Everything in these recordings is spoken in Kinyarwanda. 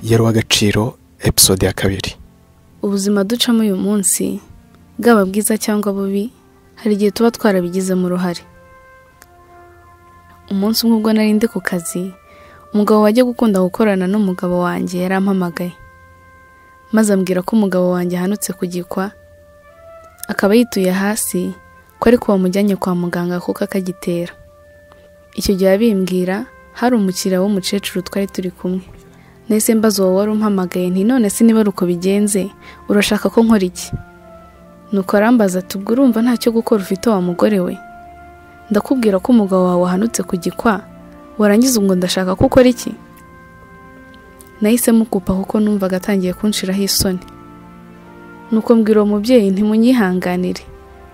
yari uw'agaciro episode ya 2. Ubuzima ducamo uyu munsi bwaba bwiza cyangwa bubi hari igihe tuba twarabigize mu ruhare. Umunsi umwe ubwo nari ndi ku kazi, umugabo wajya gukunda gukorana n'umugabo wanjye yarampamagaye, maze ambwira ko umugabo wanjye ahanutse kugikwa, akaba yituye hasi ko ariko bamujyanye kwa muganga kuko akagitera. Icyo gihe abimbwira hari umukiriya w'umukecuru twari turi kumwe. Nese mbazo wowe wari umpamagaye nti none se niba uko bigenze urashaka ko nkora iki? Nuko arambaza ati ubwo urumva ntacyo gukora ufite wa mugore we? Ndakubwira ko umugabo wawe ahanutse kugikwa, warangiza ngo ndashaka ko ukora iki? Nahise mukupa kuko numvaga atangiye kunshiraho isoni. Nuko mbwira uwo mubyeyi ntimunyihanganire,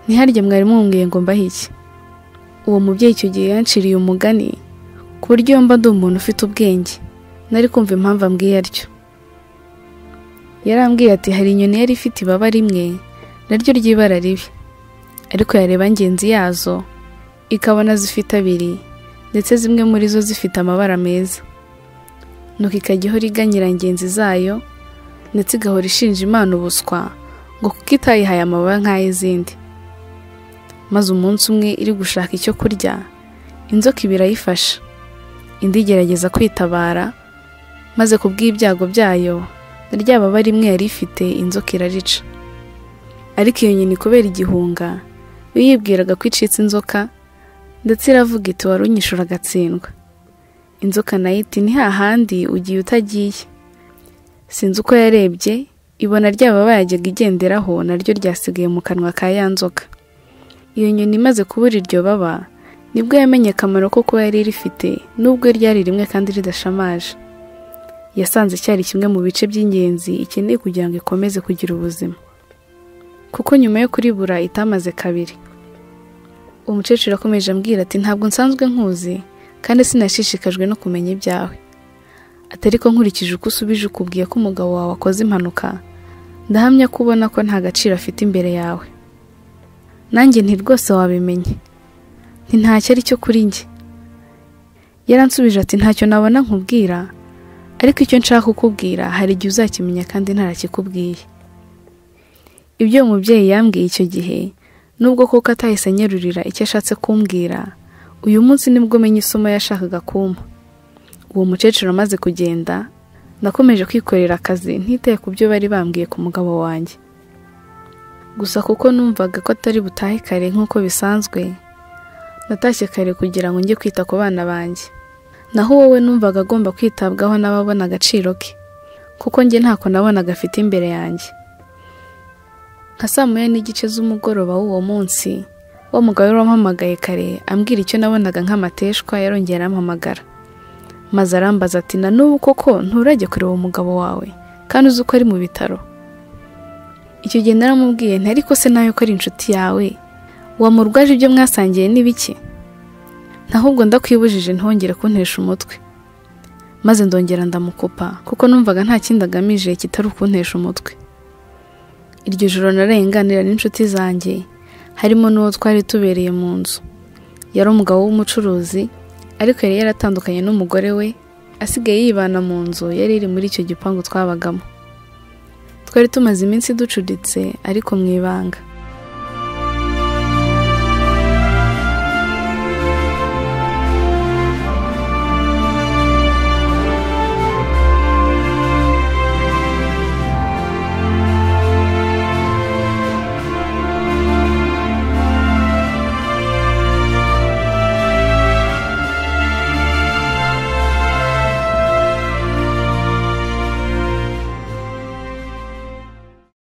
ntiharye mwari mumbwiye ngo mbahe iki. Uwo mubyeyi icyo gihe yanciriye umugani ku buryo mba ndi umuntu ufite ubwenge, nari kumva impamvu ambwiye atyo. Yarambwiye ati hari inyoni yari ifite ibaba rimwe naryo ry'ibara ribi, ariko yareba ngenzi yazo ikabona zifite abiri, ndetse zimwe muri zo zifite amabara meza. Nuko ikajya ihora iganyira ngenzi zayo, ndetse igahora ishinja Imana ubuswa ngo kuko itayihaye amababa nk'ay'izindi. Maze umunsi umwe iri gushaka icyo kurya, inzoka ibirayifasha, indi igerageza kwitabara, maze kubw'ibyago byayo rya baba rimwe yari ifite inzoka irarica. Ariko iyo nyoni kubera igihunga yo yibwiraga ko icitse inzoka, ndetse iravuga iti wari unyishura agatsindwa. Inzoka nayo iti ni hahandi ugiye utagiye. Sinzi uko yarebye ibona rya baba yajyaga igenderaho naryo ryasigaye mu kanwa ka ya nzoka. Iyo nyoni imaze kubura iryo baba nibwo yamenye akamaro ko kuba yari rifite, nubwo ryari rimwe kandi ridashamaje. Yasanze cyari kimwe mu bice by'ingenzi ikeneye kugira ngo ikomeze kugira ubuzima, kuko nyuma yo kuribura itamaze kabiri. Umukecuru akomeje ambwira ati ntabwo nsanzwe nkuzi kandi sinashishikajwe no kumenya ibyawe. Atari ko nkurikije uko usubije ukubwiye ko umugabo wawe akoze impanuka, ndahamya ko ubona ko nta gaciro afite imbere yawe. Nanjye nti rwose wabimenye, nti ntacyo ari cyo kuri njye. Yaransubije ati ntacyo nabona nkubwira, ariko icyo nshaka kukubwira hari igihe uzakimenya kandi ntarakikubwiye. Ibyo umubyeyi yambwiye icyo gihe, nubwo koko atahise anyerurira icyo ashatse kumbwira, uyu munsi nibwo menye isomo yashakaga kumpa. Uwo mukecuru amaze kugenda, nakomeje kwikorera akazi ntitaye ku byo bari bambwiye ku mugabo wanjye. Gusa kuko numvaga ko atari butahe kare nk'uko bisanzwe, natashye kare kugira ngo njye kwita ku bana banjye. Naho wowe numvaga agomba kwitabwaho n'ababona agaciro ke, kuko njye ntako nabonaga afite imbere yanjye. Nka saa 9:30 z'umugoroba w'uwo munsi, wa mugabo wampamagaye kare ambwira icyo nabonaga nk'amateshwa yarongera arampamagara. Maze arambaza ati na n'ubu koko nturajye kureba umugabo wawe kandi uzi ko ari mu bitaro? Icyo gihe naramubwiye nti ariko se nayo ko ari inshuti yawe, wamurwaje ibyo mwasangiye n'ibiki? Nahubwo ndakwibujije ntongere kuntesha umutwe. Maze ndongera ndamukupa kuko numvaga nta kindi agamije kitari kuntesha umutwe. Iryo joro narenganira n'inshuti zanjye, harimo n'uwo twari tubereye mu nzu. Yari umugabo w'umucuruzi, ariko yari yaratandukanye n'umugore we, asigaye yibana mu nzu yari iri muri icyo gipangu twabagamo. Twari tumaze iminsi ducuditse ariko mu ibanga.